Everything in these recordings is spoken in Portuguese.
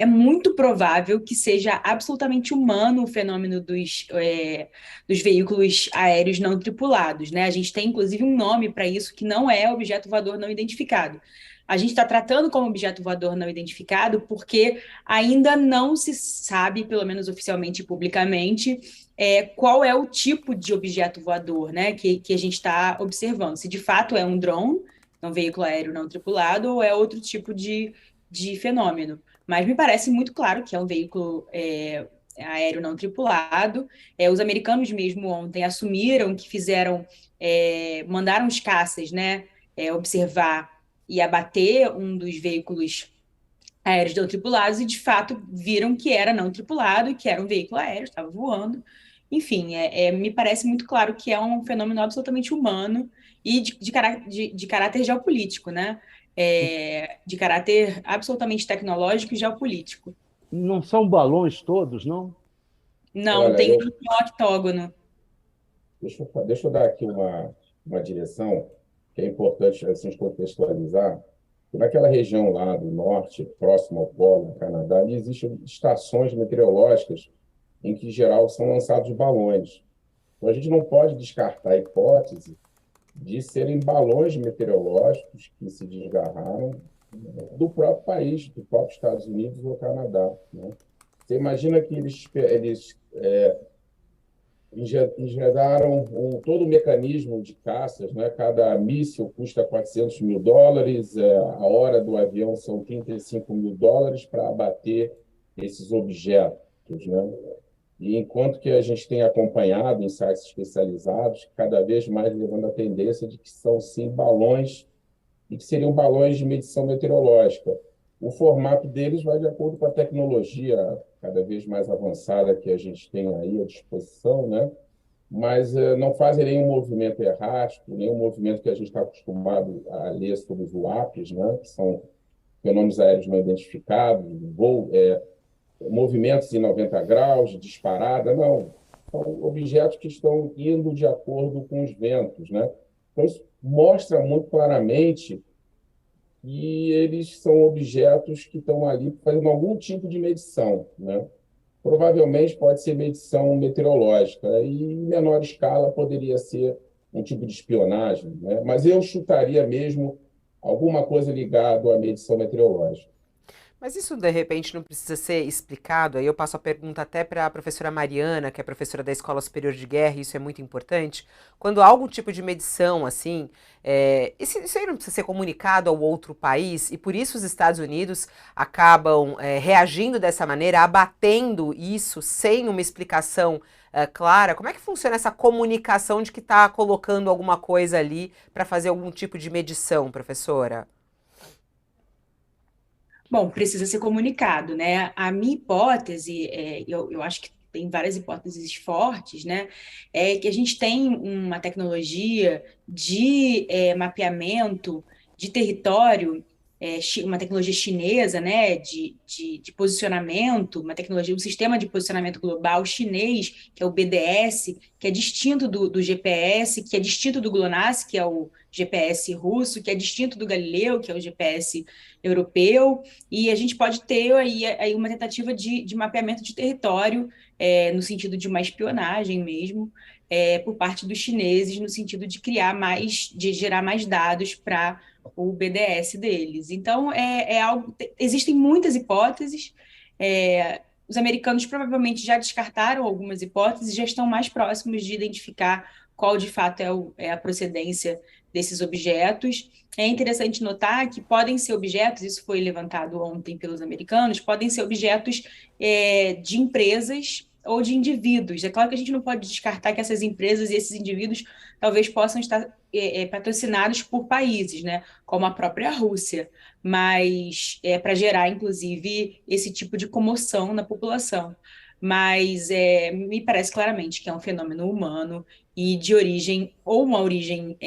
é muito provável que seja absolutamente humano o fenômeno dos veículos aéreos não tripulados, né? A gente tem, inclusive, um nome para isso que não é objeto voador não identificado. A gente está tratando como objeto voador não identificado porque ainda não se sabe, pelo menos oficialmente e publicamente, qual é o tipo de objeto voador, né, que a gente está observando. Se de fato é um drone, um veículo aéreo não tripulado, ou é outro tipo de fenômeno. Mas me parece muito claro que é um veículo aéreo não tripulado. Os americanos mesmo ontem assumiram que mandaram os caças, né, observar e abater um dos veículos aéreos não tripulados e de fato viram que era não tripulado, que era um veículo aéreo, estava voando. Enfim, me parece muito claro que é um fenômeno absolutamente humano e de caráter geopolítico, né? De caráter absolutamente tecnológico e geopolítico. Não são balões todos, não? Não, Olha, tem um octógono. deixa eu dar aqui uma direção que é importante a gente contextualizar. Naquela região lá do norte, próximo ao polo, no Canadá, ali existem estações meteorológicas em que, em geral, são lançados balões. Então, a gente não pode descartar a hipótese de serem balões meteorológicos que se desgarraram do próprio país, do próprio Estados Unidos ou Canadá, né? Você imagina que eles engendraram todo o mecanismo de caças, né? Cada míssil custa US$ 400 mil, a hora do avião são US$ 35 mil para abater esses objetos, né? E enquanto que a gente tem acompanhado em sites especializados, cada vez mais levando a tendência de que são, sim, balões e que seriam balões de medição meteorológica. O formato deles vai de acordo com a tecnologia cada vez mais avançada que a gente tem aí à disposição, né? Mas não fazem nenhum movimento errático, nenhum movimento que a gente está acostumado a ler sobre os UAPs, né? Que são fenômenos aéreos não identificados, movimentos em 90 graus, de disparada, não. São objetos que estão indo de acordo com os ventos, né? Então, isso mostra muito claramente que eles são objetos que estão ali fazendo algum tipo de medição, né? Provavelmente pode ser medição meteorológica, e em menor escala poderia ser um tipo de espionagem, né? Mas eu chutaria mesmo alguma coisa ligada à medição meteorológica. Mas isso de repente não precisa ser explicado? Aí eu passo a pergunta até para a professora Mariana, que é professora da Escola Superior de Guerra, e isso é muito importante. Quando há algum tipo de medição, assim, isso aí não precisa ser comunicado ao outro país, e por isso os Estados Unidos acabam reagindo dessa maneira, abatendo isso sem uma explicação clara. Como é que funciona essa comunicação de que está colocando alguma coisa ali para fazer algum tipo de medição, professora? Bom, precisa ser comunicado, né? A minha hipótese, eu acho que tem várias hipóteses fortes, né? É que a gente tem uma tecnologia de mapeamento de território, uma tecnologia chinesa, né? De posicionamento, uma tecnologia, um sistema de posicionamento global chinês, que é o BDS, que é distinto do GPS, que é distinto do GLONASS, que é o GPS russo, que é distinto do Galileu, que é o GPS europeu, e a gente pode ter aí uma tentativa de mapeamento de território, no sentido de uma espionagem mesmo, por parte dos chineses, no sentido de de gerar mais dados para o BDS deles. Então, existem muitas hipóteses, os americanos provavelmente já descartaram algumas hipóteses, já estão mais próximos de identificar qual de fato é a procedência desses objetos. É interessante notar que podem ser objetos, isso foi levantado ontem pelos americanos, podem ser objetos de empresas ou de indivíduos. É claro que a gente não pode descartar que essas empresas e esses indivíduos talvez possam estar patrocinados por países, né, como a própria Rússia, mas para gerar, inclusive, esse tipo de comoção na população. Mas me parece claramente que é um fenômeno humano e de origem, ou uma origem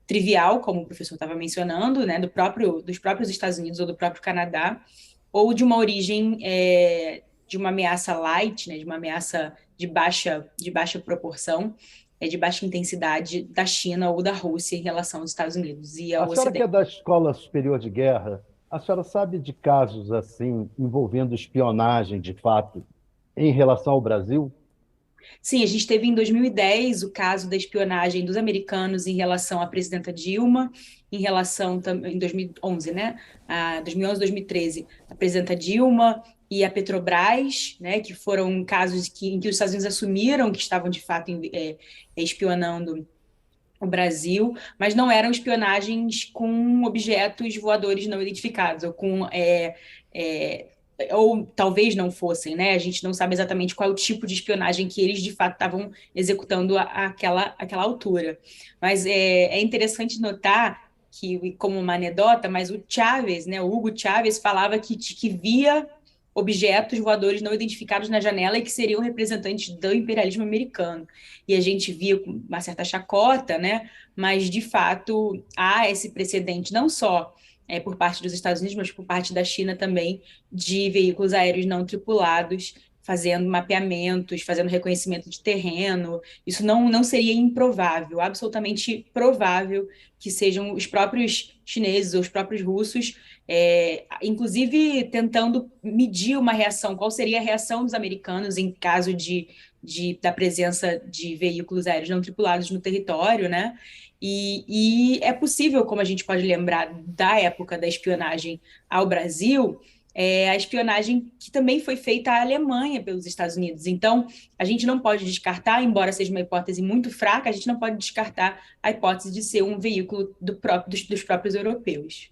trivial, como o professor estava mencionando, né, dos próprios Estados Unidos ou do próprio Canadá, ou de uma origem de uma ameaça light, né, de uma ameaça de baixa proporção, de baixa intensidade da China ou da Rússia em relação aos Estados Unidos e A ao senhora que é Ocidente. da Escola Superior de Guerra, A senhora sabe de casos assim envolvendo espionagem de fato em relação ao Brasil? Sim, a gente teve em 2010 o caso da espionagem dos americanos em relação à presidenta Dilma, em relação também em 2011, né? 2011, 2013, a presidenta Dilma e a Petrobras, né? Que foram casos em que os Estados Unidos assumiram que estavam de fato espionando o Brasil, mas não eram espionagens com objetos voadores não identificados, é, ou talvez não fossem, né? A gente não sabe exatamente qual é o tipo de espionagem que eles de fato estavam executando àquela altura. Mas é interessante notar que, como uma anedota, mas o Chávez, né, o Hugo Chávez, falava que via objetos voadores não identificados na janela e que seriam representantes do imperialismo americano. E a gente via uma certa chacota, né? Mas, de fato, há esse precedente, não só por parte dos Estados Unidos, mas por parte da China também, de veículos aéreos não tripulados fazendo mapeamentos, fazendo reconhecimento de terreno. Isso não seria improvável, absolutamente provável que sejam os próprios chineses ou os próprios russos, inclusive tentando medir uma reação, qual seria a reação dos americanos em caso da presença de veículos aéreos não tripulados no território, né? E é possível, como a gente pode lembrar da época da espionagem ao Brasil, a espionagem que também foi feita à Alemanha pelos Estados Unidos. Então, a gente não pode descartar, embora seja uma hipótese muito fraca, a gente não pode descartar a hipótese de ser um veículo dos próprios europeus.